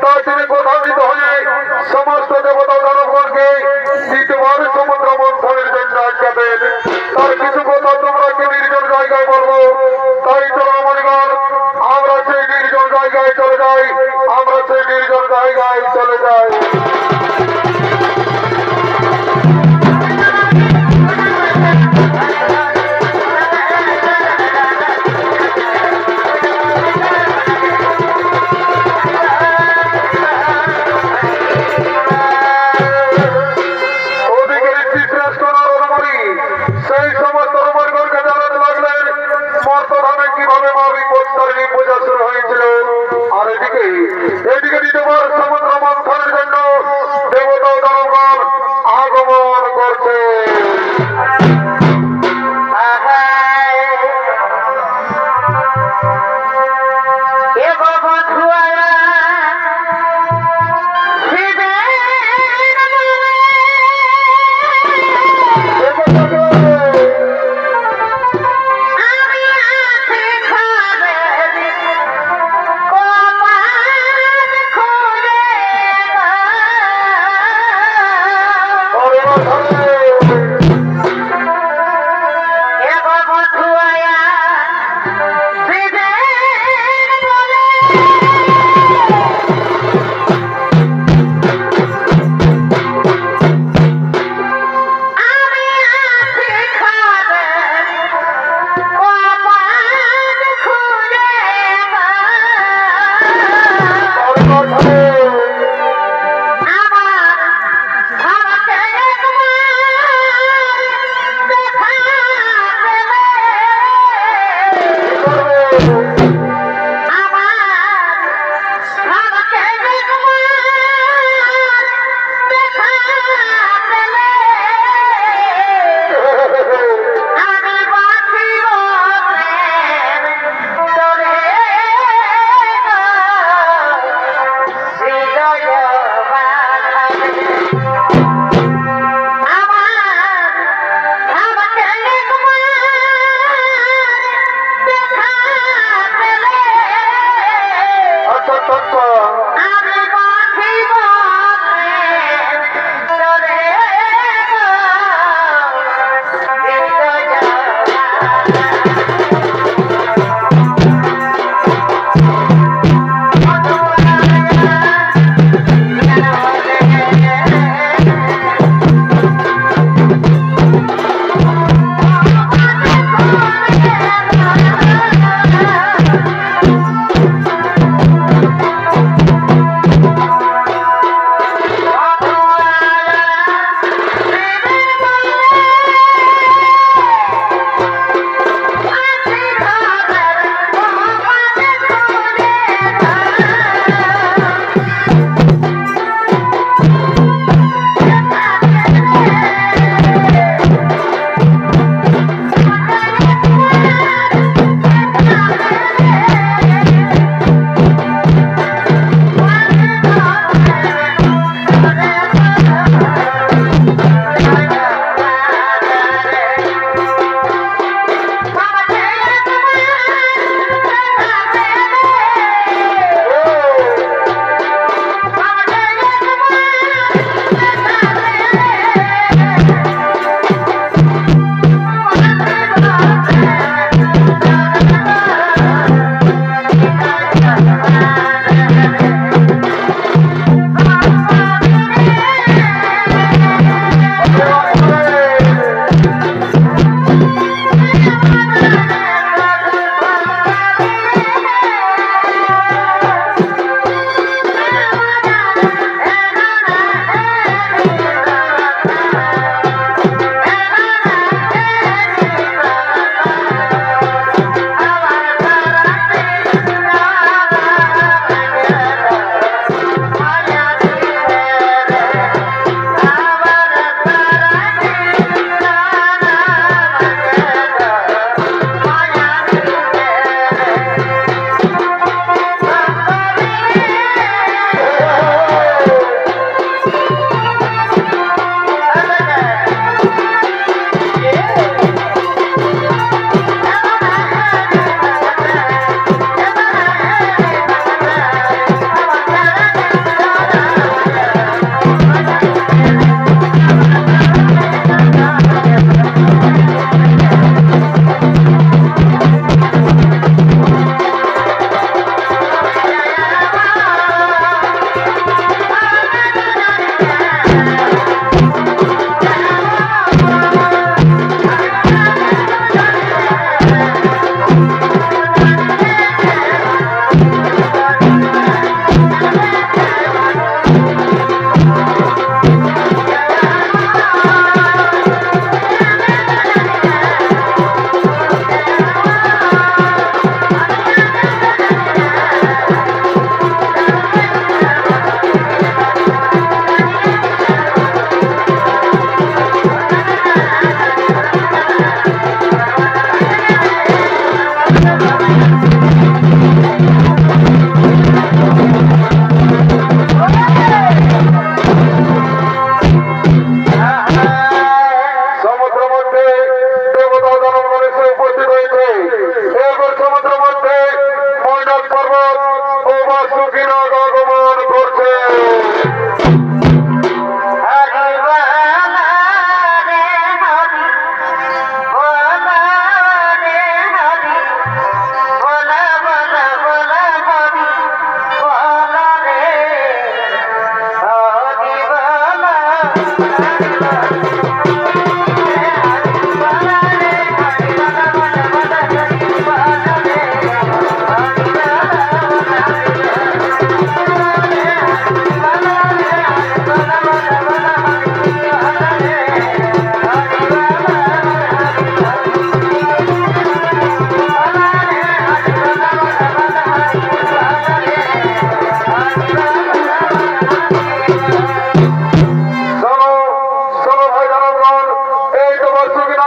তাই তিনি ক্রোধান্বিত হয়ে সমস্ত দেবতা দানবগণকে দ্বিতীয়বার সমুদ্র মন্থনের জন্য আজ্ঞা দেন। তার কিছু কথা তোমরা কি নির্জন জায়গায় বলবো। তাই চলো আমারগণ, আমরা সেই নির্জন জায়গায় চলে যাই, আমরা সেই নির্জন জায়গায় চলে যাই। সেই সমস্ত রোমরগণকে জানাতে লাগলেন মর্তধামে কিভাবে মা বিপত্তারিণী পূজা শুরু হয়েছিল। আর এদিকে দ্বিতীয়বার সমুদ্র মন্থনের জন্য দেবতা ও দানবগণ আগমন করছে।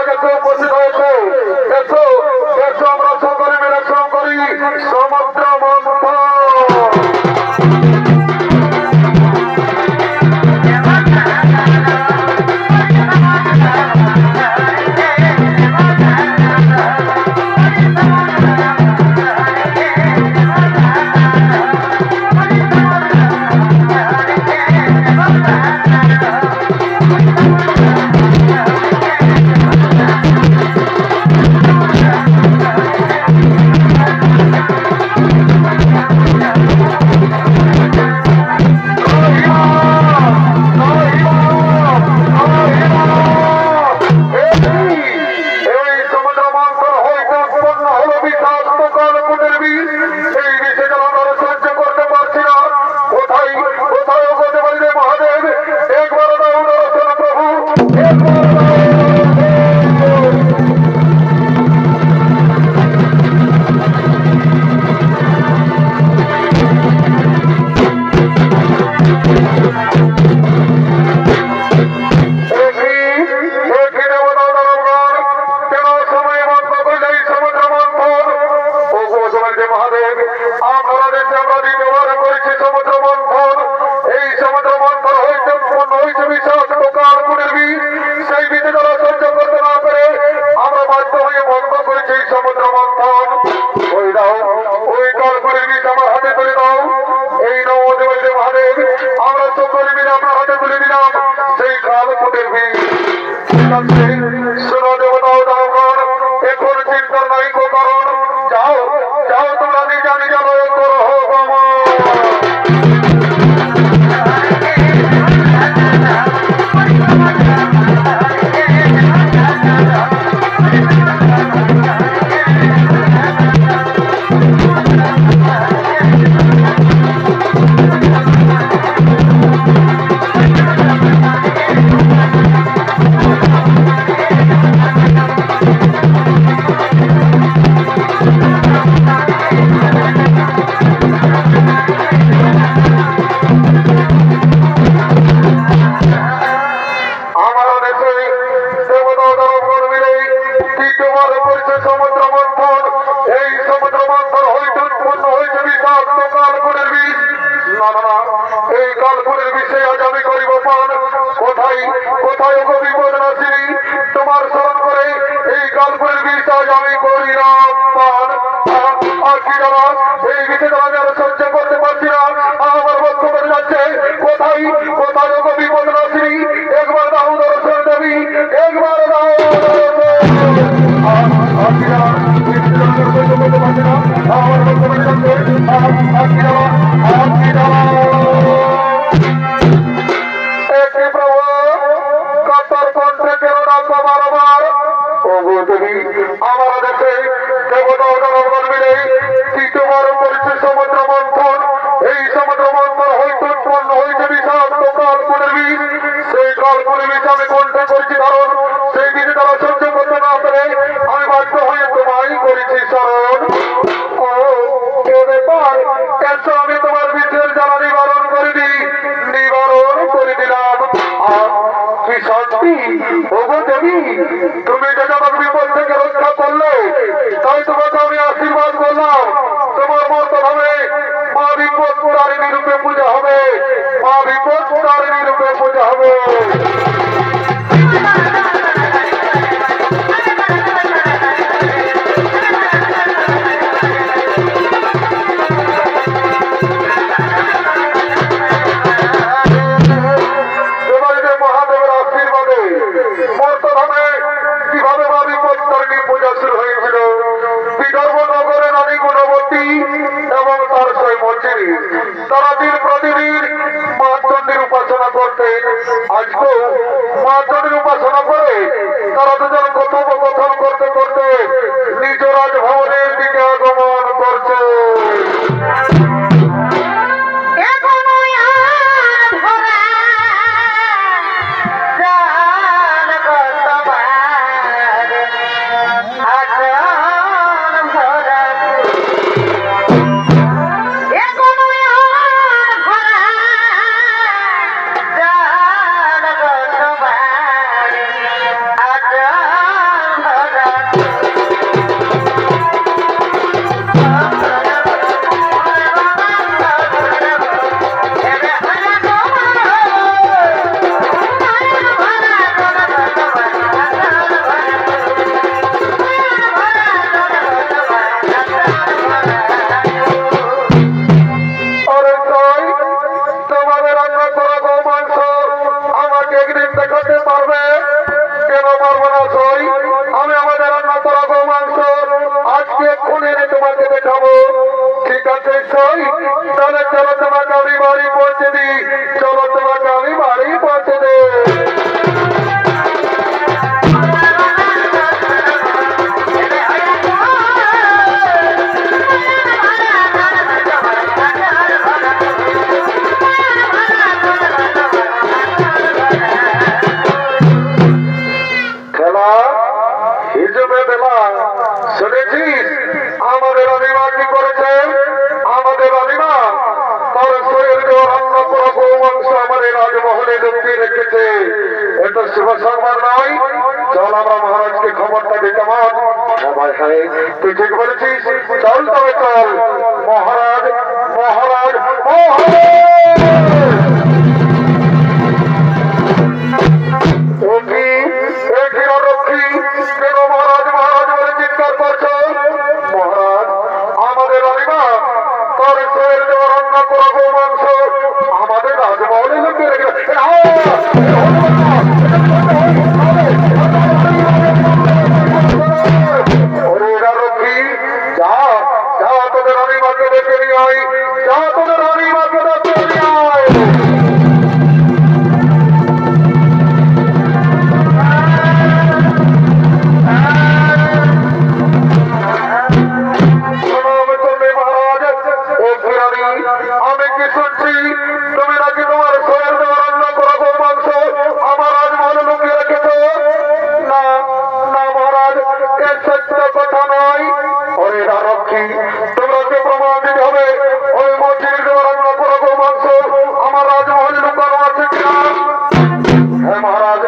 কাছে উপস্থিত হয়েছে। এসো এসো আমরা সকলে মিলে শুরু করি সমুদ্র মন্থন। এখন চিন্তা নাই কারণ যাও যাও তোমরা নিজা নিজা লয় করো তুমি যেটা বিপদ থেকে রক্ষা করলে তাই তোমাকে আমি আশীর্বাদ করলাম। তোমার মত হবে মা বিপদ তারিণী রূপে পূজা হবে, মা বিপদ তারিণী রূপে পূজা হবে। তারা দিন প্রতিদিন মা চণ্ডীর উপাসনা করতেন। আজকেও মা চণ্ডীর উপাসনা করে তারা দুজন কথোপকথন করতে করতে নিজ রাজভবনের দিকে আগমন করছে। নিশ্চয়ই, তাহলে চলো তোমাকে আমি বাড়ি পৌঁছে দিই, চলো তোমাকে আমি বাড়ি পৌঁছে দিই। শুনেছিস আমাদের রানীমা কি করেছে? আমাদের রানীমা তার শরীর রান্না করা গো মাংস আমাদের রাজমহলে লুকিয়ে রেখেছে। এটা শুভ সংবাদ নয়? চল আমরা মহারাজকে খবরটা দিতে মত। হ্যাঁ তুই ঠিক বলেছিস, চল তবে চল। মহারাজ মহারাজ মহারাজ আমাদের রাজমহলে লুকিয়ে রেখেছে। যা যা তোদের রানীমাকে ডেকে নিয়ে আয়, যা তোদের রানীমাকে ডেকে নিয়ে আয়। আমি কি শুনছি তুমি নাকি তোমার শরীর দেওয়া রান্না করা গো মাংস আমার রাজমহলে লুকিয়ে রেখেছ? না না মহারাজ, এ সত্য কথা নয়। ওরে রক্ষী, তোমরা যে প্রমাণ দিতে হবে ওই মন্দির দেওয়া রান্না করা গো মাংস আমার রাজমহলে লুকানো আছে কিনা? হ্যাঁ মহারাজ,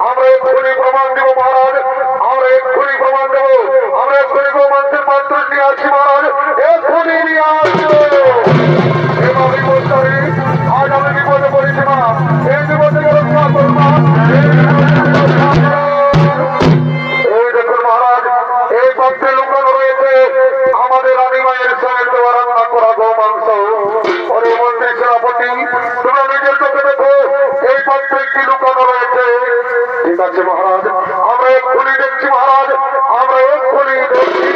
আমরা এক্ষুনি প্রমাণ দেব মহারাজ, আমরা এক্ষুনি প্রমাণ দেব। আমরা এক্ষুনি গো মাংসের পাত্র নিয়ে আসছি মহারাজ, এক্ষুনি নিয়ে আসবো। আজ আমি বিপদে পড়েছি মা, এই বিপদে রক্ষা করুন মা। এই দেখুন মহারাজ, এই পাত্রে লুকানো রয়েছে আমাদের রানীমায়ের সঙ্গে দেওয়া রান্না করা গো মাংস। ওরে মন্ত্রী সেনাপতি, তোমরা নিজের চোখে দেখো এই পাত্রে কি লুকানো রয়েছে। ঠিক আছে মহারাজ, আমরা এক্ষুনি দেখছি মহারাজ, আমরা এক্ষুনি দেখছি।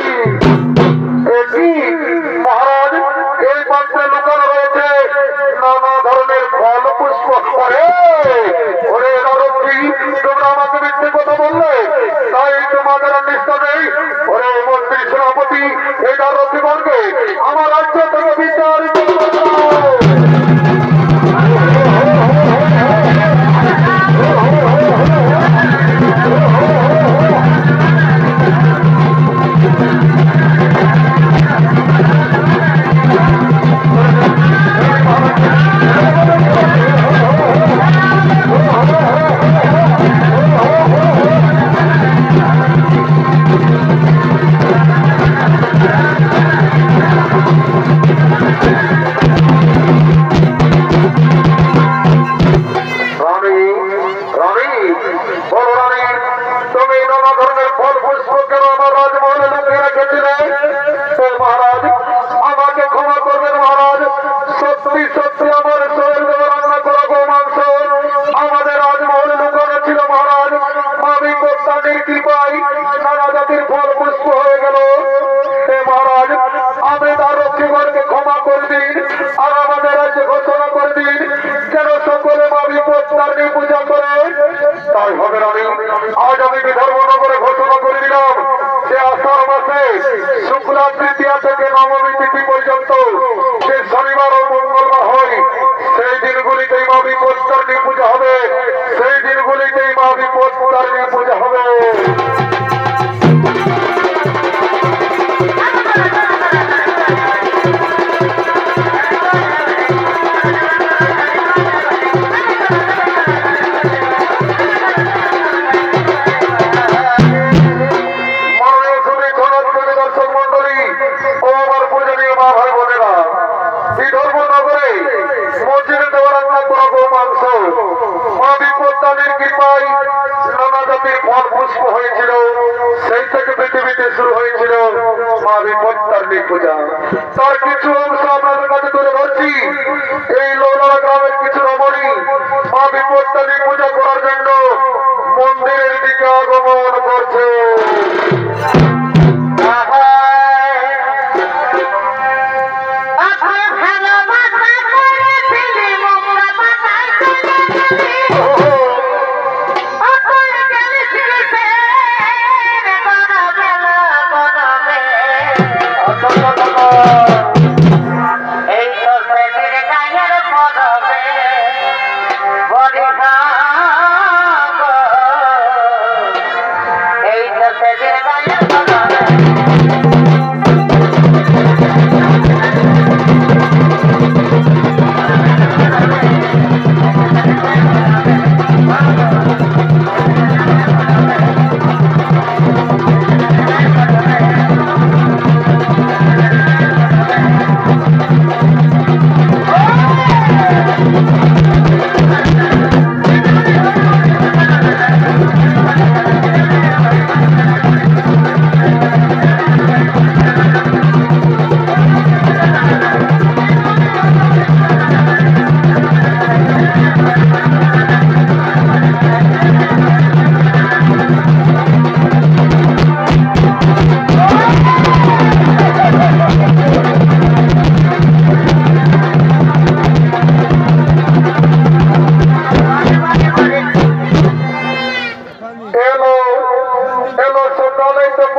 কি মহারাজ, এই পাত্রে লুকানো রয়েছে নানা ধরনের ফল পুষ্প। ওরে রক্ষী, তোমরা আমাকে মিথ্যে কথা বললে, তাই তোমাদের নিষ্ঠা নেই। ওরে মন্ত্রী সেনাপতি, এটা রক্ষী বলবে আমার রাজ্য থেকে বিতাড়িত ক্ষমা করে দিন আর আমাদের রাজ্যে ঘোষণা করে দিন যেন সকলে মা বিপত্তারিণী পূজা করে। তাই হবে রানী, আজ আমি বিধর্মনগরে ঘোষণা করে দিলাম যে আষাঢ় মাসে শুক্লা তৃতীয়া থেকে নবমী তিথি পর্যন্ত যে শনিবার ও মঙ্গলবার হয় সেই দিনগুলিতেই মা বিপত্তারিণী পূজা হবে, সেই দিনগুলিতেই মা বিপত্তারিণী পূজা হবে। হয়েছিল সেই থেকে পৃথিবীতে শুরু হয়েছিল মা বিপত্তারিণী পূজা। তার কিছু অংশ আপনাদের কাছে তুলে ধরছি। এই লৌলারা গ্রামের কিছু রমণী মা বিপত্তারিণী পূজা করার জন্য মন্দিরের দিকে আগমন করছে। আহা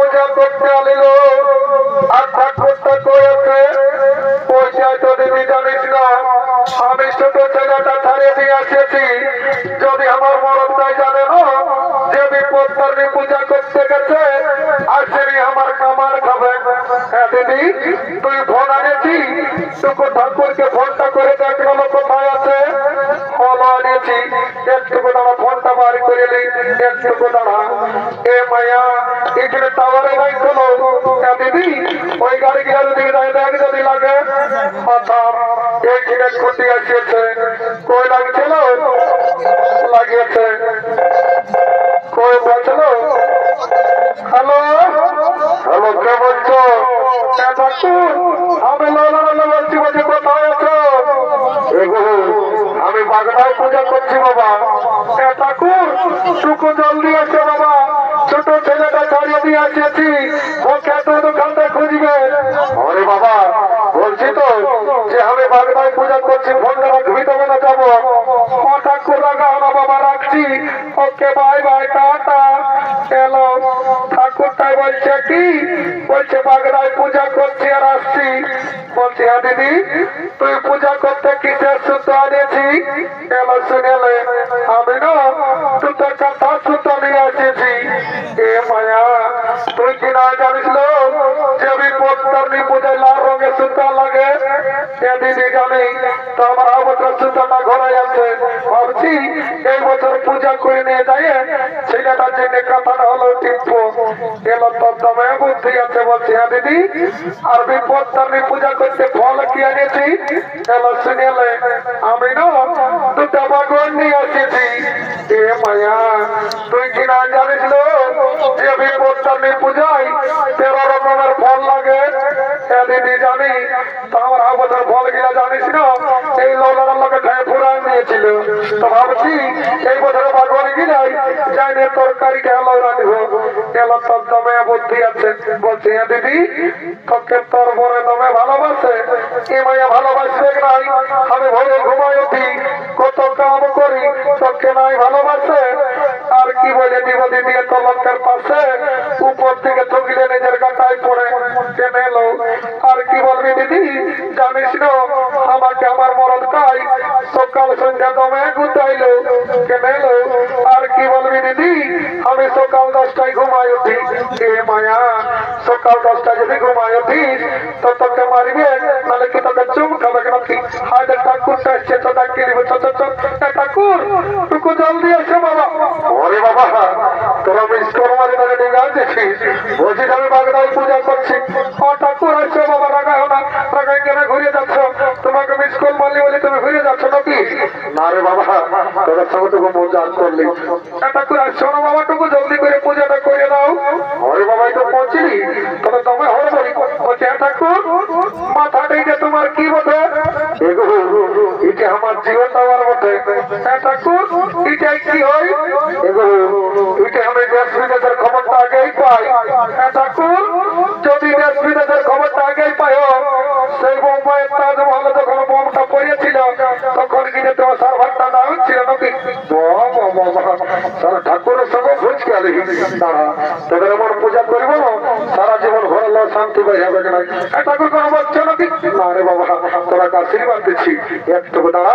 পূজা করতে আনিল আর ঠাকুরটা করেছে পয়সা তো দিবি জানিস না আমি ছোট ছেলেটা ছাড়িয়ে দিয়ে আসেছি যদি আমার মরণটাই জানে না যে বিপত্তারিণী পূজা করতে গেছে আসেনি আমার কামার খাবে। হ্যাঁ দিদি তুই ফোন আনিয়েছি টুকু ঠাকুরকে ফোনটা করে দেখলো কোথায় আছে ফোন আনিয়েছি একটুকু দাঁড়া ফোনটা বাড়ি করে নি একটুকু দাঁড়া এ মায়া এখানে টাওয়ারে বাইক হলো দিদি ওই গাড়ি গিয়ে যদি দেখ যদি লাগে এইখানে খুঁটি আসিয়েছে কই লাগছিল লাগিয়েছে কই বলছিল হ্যালো হ্যালো কে বলছো আমি বলছি বলছি কোথায় আছো আমি বাগদায় পূজা করছি বাবা ঠাকুর টুকু জলদি আছে বাবা ছোট ছেলেটা ছাড়িয়ে দিয়ে আসিয়েছি ওকে এত দোকানটা খুঁজবে আরে বাবা বলছি তো যে আমি বাগদায় পূজা করছি ফোনটা রাখবি তবে না যাবো ও ঠাকুর লাগাও না বাবা রাখছি ওকে বাই বাই টাটা এলো ঠাকুরটাই বলছে কি বলছে বাগদায় পূজা করছি আর আসছি বলছি হ্যাঁ দিদি তুই পূজা করতে কিসের সুতো আনিয়েছি এলো শুনেলে আমি না দুটো কথা সুতো নিয়ে আসিয়েছি এ মায়া তুই কি না জানিস যে বিপত্তারিণী পূজায় লাল রঙের সুতো লাগে এ দিদি জানি তো আমার বছর সুতোটা ঘরে আছে ভাবছি এই বছর পূজা করে নিয়ে যাই ছেলেটার জন্য কথাটা হলো টিপো এলো তোর দমে বুদ্ধি আছে বলছি হ্যাঁ দিদি আর বিপত্তারিণী পূজা করতে ফল কি আনিয়েছি এলো শুনেলে আমি না দুটো বাগন নিয়ে আসিয়েছি এ মায়া তুই কি না জানিস যে বিপত্তারিণী পূজায় 13 রকমের ফল লাগে দিদি জানি তো আমার বছর ফল গিলা জানিস না এই লৌলার লোকে ঠায় ফুরাই নিয়েছিল তো ভাবছি এই বছর বাগন গিলাই যাইনি তরকারিটা এলো রাখব এলো তোর দমে বুদ্ধি আছে বলছি হ্যাঁ দিদি তোকে তোর বরে দমে ভালোবাসে এ মায়া ভালোবাসবে নাই আমি ভয়ে ঘুমাই উঠি কত কাম করি তোকে নাই ভালোবাসে আর কি বলে দিব দিদি তোর লোকের পাশে উপর থেকে ঠকিলে নিজের গাটায় পড়ে কেনে এলো আর কি বলবি দিদি জানিস না আমাকে আমার মরদ খাই সকাল সন্ধ্যা দমে গুতাইলো কেনে এলো আর কি বলবি দিদি আমি সকাল 10টায় ঘুমাই উঠি এ মায়া সকাল 10টায় যদি ঘুমাই উঠিস তো তোকে মারিবে নাহলে কি তোকে চুম খাবে নাকি হায় ঠাকুরটা এসছে তো ডাকি দিব ঠাকুর টুকু জলদি আসে বাবা ওরে বাবা তোরা মিস করমারি তাকে ডেকে আনতেছিস বলছিস আমি বাগদায় পূজা করছি ও ঠাকুর আসছে বাবা রাগায় না রাগায় কেন ঘুরে যাচ্ছ তোমাকে মিস কল মারলি বলে তুমি ঘুরে যাচ্ছ নাকি না রে বাবা তোরা সঙ্গে টুকু মজা করলি ঠাকুর আসছো না বাবা টুকু জলদি করে পূজাটা করে দাও ওরে বাবা তো পৌঁছিলি তবে তোমায় হরে বলি বলছে ঠাকুর মাথাটা এটা তোমার কি বটে এটা আমার জীবন দেওয়ার মধ্যে ঠাকুর এটাই কি হয় এটা আমি দেশ বিদেশের খবরটা আগেই পাই ঠাকুর যদি দেশ বিদেশের খবরটা আগেই পাই সেই বোম্বাইয়ের তাজমহলে যখন বোমটা পড়েছিল তখন কিনে তোমার সার্ভারটা না হচ্ছিল নাকি ঠাকুরের সঙ্গে বুঝকে আলি দাঁড়া তোদের আমার পূজা করবো সারা জীবন ঘরে লো শান্তি পাই যাবে না ঠাকুর কোনো বলছো নাকি না রে বাবা তোরা আশীর্বাদ দিচ্ছি একটুকু দাঁড়া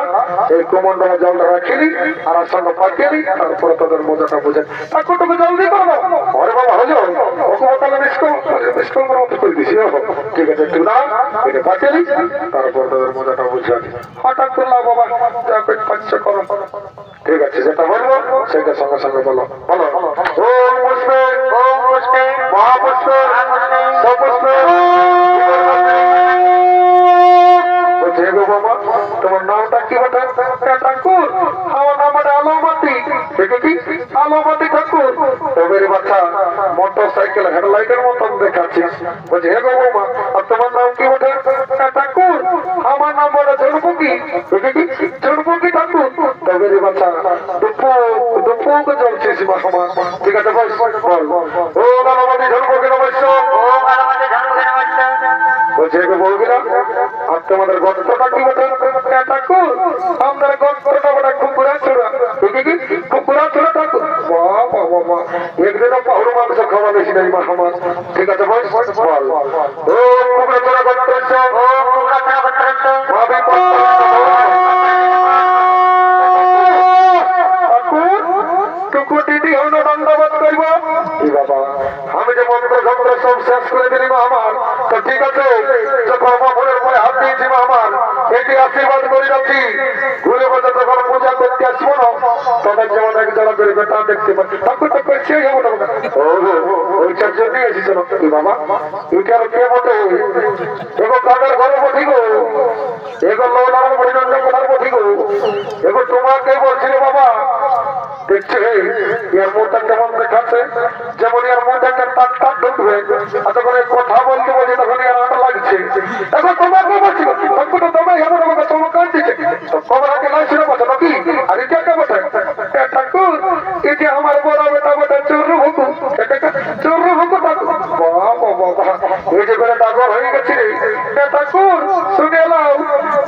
এই কুমন্ডলে জলটা রাখিনি আর সঙ্গে পাঠিয়ে তারপরে তোদের মজাটা বুঝে ঠাকুরটুকু জলদি করবো আরে বাবা হলো ওকে তাহলে মিসকল মতো করে দিছি ঠিক আছে একটু দাঁড়া এটা পাঠিয়ে তারপর তোদের মজাটা বুঝে হঠাৎ করলাম বাবা যা পাচ্ছে করো ঠিক আছে যেটা বলবো সেটা সঙ্গে সঙ্গে বলো বলো ওম পুষ্পে মহাপুষ্পে সপুষ্পে বাবা তোমার নামটা কি বটে ঠাকুর আমার নামটা আলোমতি আলোমতি ঠাকুর তবে বাচ্চা মোটর সাইকেল হেডলাইটের মতন দেখাচ্ছিস বলছে হে গো বাবা আর তোমার নাম কি বটে ঠাকুর আমার নাম বলে ঝুনপুকি ঝুনপুকি ঠাকুর তবে বাচ্চা দুপুকে জ্বলছিস বাবা ঠিক আছে বল ও আলোমতি ঝুনপুকি নমস্য ও আলোমতি ঝুনপুকি নমস্য বলছে হে গো বলবিরা আর তোমাদের গল্পটা কি বটে ঠাকুর আমাদের গল্পটা বড় কুকুরা ছোড়া কুকুরা ছোড়া ঠাকুর বাবা বাবা একদিনও পাহুড় মাংস খাওয়া বেশি নাই মা আমার ঠিক আছে বল বল ও কুমড়া তোরা করতেছ ও কুমড়া তোরা করতেছ ভাবি দিদি হলো দণ্ডবোধ করবো বাবা আমি যে মন্ত্র যন্ত্র সব শেষ করে দিলি মা আমার তো ঠিক আছে যখন মনের পরে হাত দিয়েছি মা আমার এটি আশীর্বাদ করে যাচ্ছি ঘুরে বসে যখন পূজা করতে আসবো না তখন যেমন এক জোড়া করে বেটা দেখতে পাচ্ছি তখন তো করছি ওইটার জন্য এসেছিল কি বাবা এটার কে বটে এগো কাদের ঘরে বসি গো এগো লৌলার পরিচর্যা কোথার বসি গো এগো তোমাকে বলছিল বাবা দেখছে এর মধ্যে কেমন দেখাচ্ছে যেমন এর মধ্যে একটা টাক টাক ঢুকবে আর তখন কথা বলতে বলছে তখন এর আটা লাগছে এখন তোমাকে বলছি তখন তো তোমায় এমন আমাকে তোমাকে দিচ্ছে খবর আগে নাই শুনে বসে নাকি আর এটা কে বসে ঠাকুর এটা আমার বড় বেটা বেটা চৌরু ভুকু চৌরু ভুকু এই যে করে ডাকর হয়ে গেছি রে ঠাকুর শুনে লাও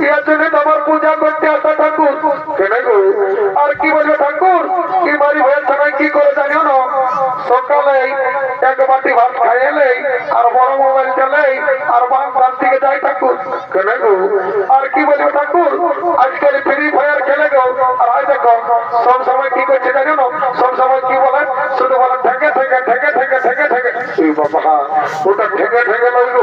ইয়ার জন্য তোমার পূজা করতে আসা ঠাকুর কেন গো আর কি বলবে ঠাকুর কি বাড়ি ভয়ের সময় কি করে জানিও না সকালে এক বাটি ভাত খাইলে আর বড় মোবাইল চলে আর বাম দিকে যাই ঠাকুর কেন গো আর কি বলবে ঠাকুর আজকাল ফ্রি ফায়ার খেলে গো আর আজ দেখো সব সময় কি করছে জানিও না সব সময় কি বলে শুধু বলে ঠেকে ঠেকে ঠেকে ঠেকে ঠেকে ঠেকে বাবা ওটা ঠেকে ঠেকে লাগলো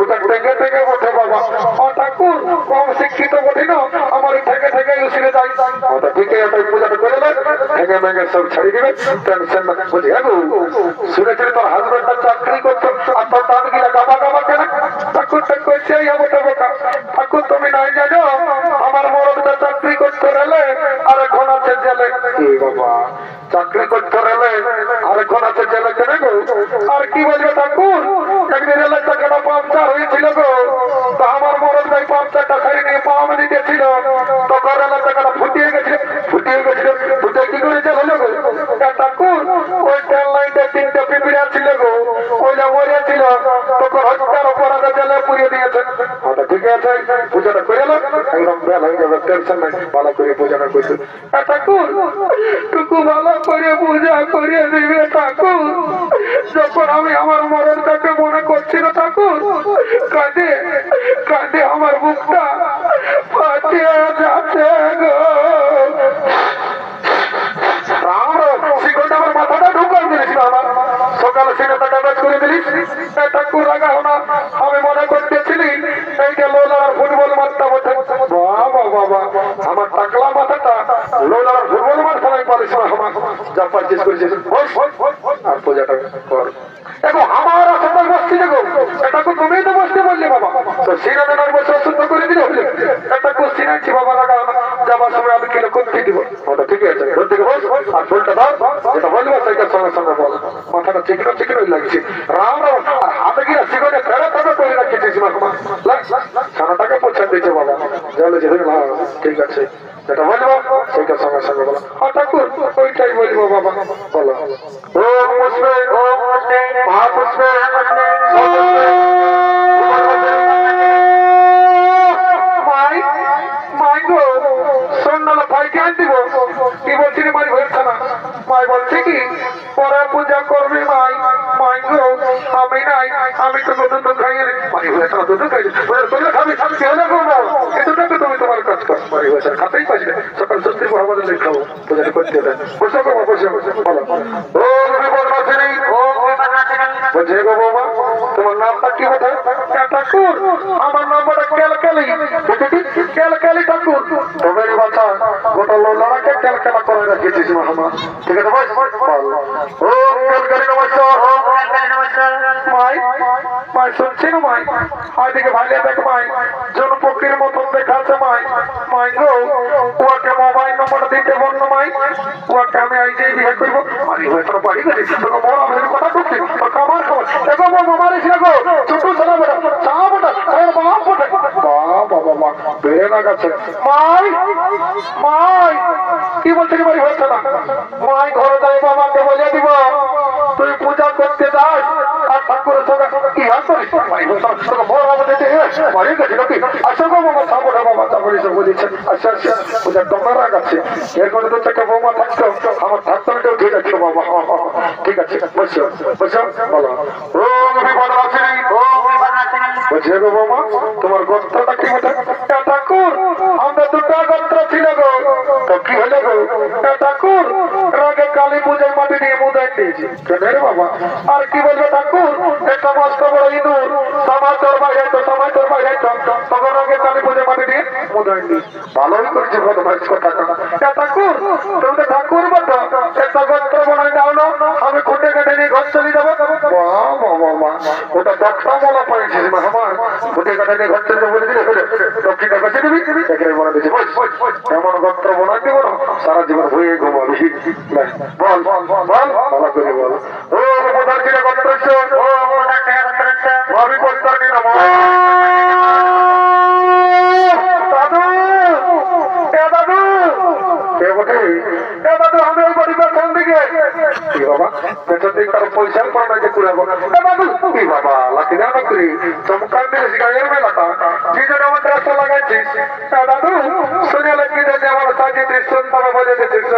ওটা ঠেকে ঠেকে বসে বাবা ও ঠাকুর কম শিক্ষিত বলি না আমার ঠেকে ঠেকে উসিরে যাই ওটা ঠিক আছে পূজাটা করে ঠেকে ঠেকে সব ছাড়ি দিবে টেনশন না বলছি হ্যাঁ গো শুনেছিলি তোর হাজবেন্ডটা চাকরি করতো আর তোর দাদা গিলা গাবা গাবা কেন ঠাকুর টা করছে বোটা বোটা ঠাকুর তুমি নাই জানো আমার মরদটা চাকরি করতে রেলে আর এখন আছে জেলে বাবা চাকরি করতে রেলে আর এখন আছে জেলে কেন গো আর কি বলবে ঠাকুর একদিন রেলের টাকাটা পাংচার হয়েছিল গো তো আমার মরদ ভাই পাংচারটা সারি নিয়ে পাওয়া দিতেছিল তখন রেলের টাকাটা ফুটিয়ে গেছিল ফুটিয়ে কি করে হলো গো ঠাকুর ওই ট্রেন লাইনটা তিনটা পিপিড়া ছিল গো ওইটা মরিয়াছিল তখন হত্যার অপরাধে জেলে পুড়িয়ে দিয়েছে ঠিক আছে পূজাটা করে এলো একদম বেল হয়ে যাবে টেনশন নাই ভালো করে পূজাটা করছে ঠাকুর টুকু ভালো করে পূজা করিয়ে দিবে ঠাকুর যখন আমি আমার মরণটাকে মনে করছি না ঠাকুর কাঁদে কাঁদে আমার বুকটা ফাটিয়ে যাচ্ছে গো আমার মাথাটা ঢুকাই দিয়েছিল আমার সকালে সিনেমাটা ব্যাচ করে দিলিস ঠাকুর রাগা না আমি মনে করতেছিলি এইটা লোলার ফুটবল মাঠটা বসে বাবা বাবা আমার টাকলা মাথাটা লোলার ফুটবল মাঠ ফেলাই পারিস না আমার যা পারচিস করেছিস আর পূজাটা কর দেখো আমার আসাটা বসছি দেখো এটাকে তুমি তো বসতে বললে বাবা তো সিনেমার বসে অশুদ্ধ করে দিলে হলে একটা কুস্তি নাইছি বাবা রাগা যাবার সময় আমি কিলো করতে দিব ওটা ঠিক আছে ঘর থেকে বস আর ফুলটা দাও এটা বলবো সাইকেল সঙ্গে সঙ্গে বল মাথাটা চিকনো চিকনোই লাগছে রাম রাম আর হাতে গিয়ে শিখনে ফেরা টাকা করে রাখছে সীমা কুমার ছানাটাকে পৌঁছা দিয়েছে বাবা জলে যে ঠিক আছে যেটা বলবো সেইটার সঙ্গে সঙ্গে বলো ঠাকুর ওইটাই বলবো বাবা বলো ওম পুষ্পে মহাপুষ্পে মাই মাই গো সন্ন্যাল ভাইকে আন দিব কি বলছি রে মাই হয়েছে না মাই বলছে কি পরে পূজা করবি মাই মাই গো আমি নাই আমি তো দুধ খাইয়ে মাই হয়েছে না দুধ খাই খাবি কি হলে করবো এতটাকে তুমি তোমার কাজ কর মাই হয়েছে খাতেই পাইছি সকাল সুস্থির মহাবাদের লেখ খাবো পূজাটা করতে হবে বসে করবো বসে বসে বলো ও বিপদনাশিনী ও বলছে গো বাবা তোমার নামটা কি বটে ঠাকুর আমার নাম বটে ক্যালকালি ক্যালকালি ঠাকুর তবে বাচ্চা গোটা লড়াকে ক্যালকালা করে রাখিয়েছিস মামা ঠিক আছে বল ও ক্যালকালি নমস্কার মাই মাই শুনছি না মাই হয় দিকে ভাইলে দেখ মাই জনপক্ষীর মতন দেখাচ্ছে মাই মাই গো ওকে মোবাইল নম্বর দিতে বললো মাই ওকে আমি আইজেই বিয়ে করবো আরে হয়তো বাড়ি গেছি তোকে বড় আমাদের কথা ঢুকছি তোর কামার খবর দেখো মামার এসে দেখো ছোট ছোট বেটা চা বেটা বাপ বেটা বাবা বাবা বেড়ে না গেছে মাই মাই কি বলছে কি বাড়ি হচ্ছে না মাই ঘরে যাই বাবাকে বলে দিব তুই পূজা করতে যাস আর ঠাকুরের সঙ্গে কি হাত করিস বাড়ি হচ্ছে না তোকে বড় বাবা দিতে বাড়ি গেছি নাকি আসো গো বাবা থামো না বাবা তারপরে এসে বলেছেন আচ্ছা আচ্ছা ওদের তোমার রাগ আছে এর মধ্যে তো একটা বৌমা থাকতো আমার থাকতো না কেউ ঠিক আছে বাবা ঠিক আছে বসো বসো বলো ও বিপদ আসেনি ও বিপদ আসেনি বলছে গো বৌমা তোমার গোত্রটা কি বলে ঠাকুর আমরা দুটো গোত্র ছিল গো তো কি হলো গো ঠাকুর রাগে কালী পূজায় মাটি নিয়ে মুদায় দিয়েছি কেন রে বাবা আর কি বলবে ঠাকুর একটা মস্ত বড় ইঁদুর সমাজ তোর বাইরে তো সমাজ তোর বাইরে তখন রাগে কালী পূজায় মাটি নিয়ে মুদায় দিয়েছি ভালোই করেছি বদমাইশ কথা ঠাকুর তুমি তো ঠাকুর বলতো একটা গোত্র বানাই দাও না আমি খুঁটে কেটে নিয়ে ঘর চলে যাবো ওটা দক্ষা বলা পাইছিস আমার খুঁটে কেটে নিয়ে ঘর চলে বলে দিলে দক্ষিণটা বেছে দিবি এখানে বলে দিচ্ছি এমন গোত্র বানাই দিব না সারা জীবন হয়ে ঘুমাবি বল বল বল ভালো করে বল ও প্রধান কিনা গোত্র ও ভাবি গোত্র কিনা পয়সা বাবা লাঠি না করি চমকান দিলে মেলাটা কি জন্য আমাদের রাস্তা লাগাইছিস দাদু শুনে লাগি যে আমার সাজি দৃশ্যম তবে বলে দিচ্ছিস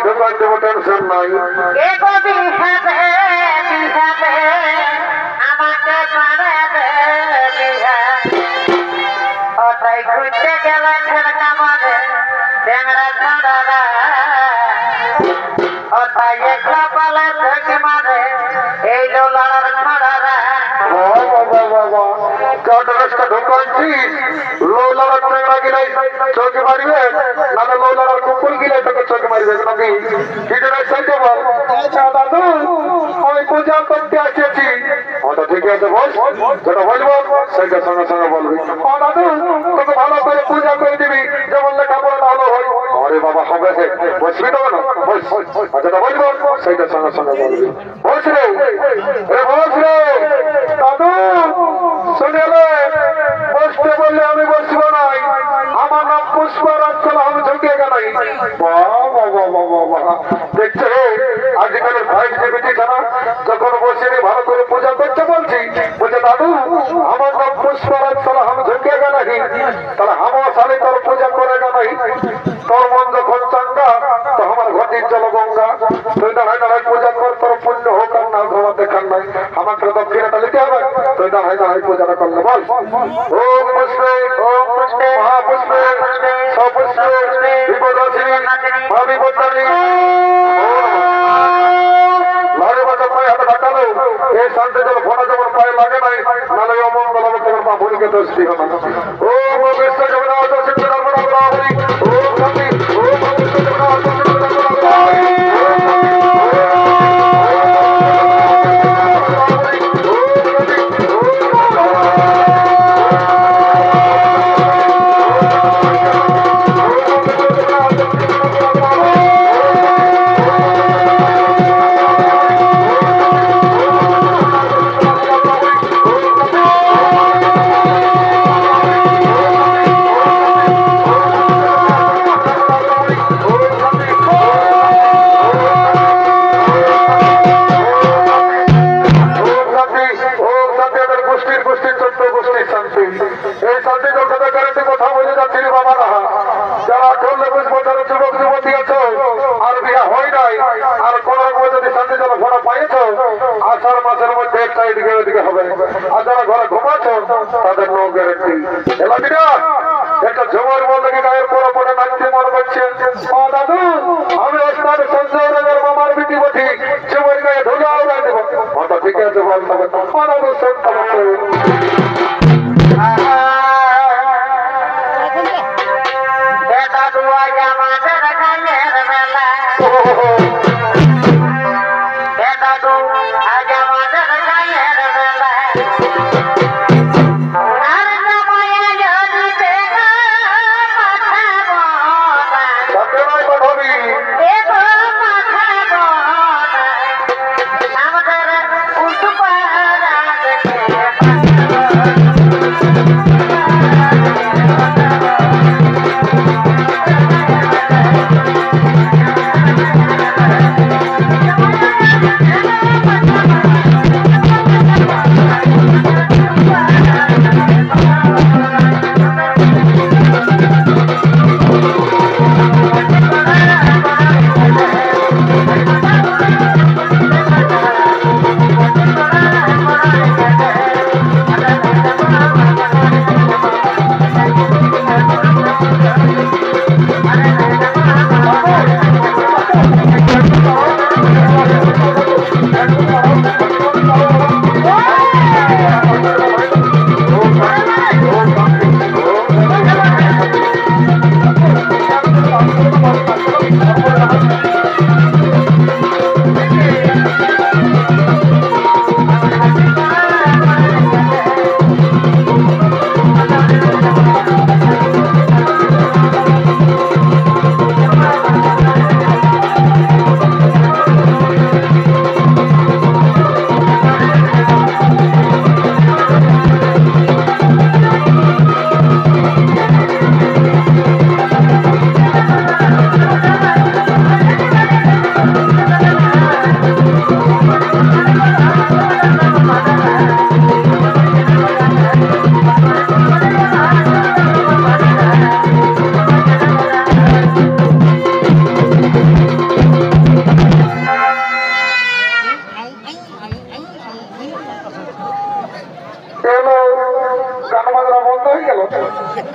ঢোকান দেবো টেনশন নাই ঘুরতে গেলে এই লোলার ছড়ারা ঢোকাচ্ছিস লোলার টেংরা গিলাই চোখে মারিবে নাহলে লোলার কুকুর গিলাই তোকে চোখে মারিবে নাকি কি বল দাদু আমি পূজা করতে আসেছি ওটা ঠিক আছে বল যেটা বলবো সেটা সঙ্গে সঙ্গে বলবি দাদু তোকে ভালো করে পূজা করে দিবি যেমন লেখাপড়া ভালো হয় আরে বাবা হবে বসবি তো না যেটা বলবো সেটা সঙ্গে সঙ্গে বলবি বস রে বস রে দাদু শুনে বসতে বললে আমি বসবো নাই আমার নাম পুষ্পরাজ আমি ঝুঁকে গেলাই দেখছো আজকালের ভাই দেবেছি না যখন বসে ভালো করে পূজা করতে বলছি বলছে দাদু আমার নাম পুষ্পরাজ আমি ঝুঁকে গেলাই তাহলে আমার সালে তোর পূজা করে গেলাই তোর মন যখন চাঙ্গা তো আমার ঘটির চলো গঙ্গা তুই দাঁড়াই দাঁড়াই পূজা কর তোর পুণ্য হোক আর না ঘোরা দেখার নাই আমাকে দক্ষিণাটা নিতে হবে তুই দাঁড়াই দাঁড়াই পূজাটা করলে বল ওম পুষ্পে মহাপুষ্পে সপুষ্পে বিপদাসিনী মহাবিপদানি লারে বাচ্চা পায়ে হাতে ঢাকালো এই শান্তি জল ফোনা যেমন পায়ে লাগে নাই নালে অমঙ্গল হবে তোমার মা ভুলিকে দোষ দিও না ওম বিশ্ব জগন্নাথ সিদ্ধার্থ রামরি ওম শান্তি ওম বিশ্ব জগন্নাথ সিদ্ধার্থ রামরি একটা জমার বলতে গায়ের পর পরে নাচতে মন করছে দাদু আমি ওস্তাদ সঞ্জয় রাজার মামার বিটি বটি জমার গায়ে ধুলা উড়াই হবে অনবসর অবশ্যই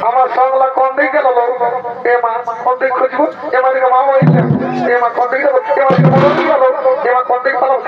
আমার সংলা কোন দিকে গেল এমা কোন দিকে খুঁজবো এমা দিকে মা বলছে এমা কোন দিকে গেল এমা দিকে মনে গেল এমা কোন দিকে পালাম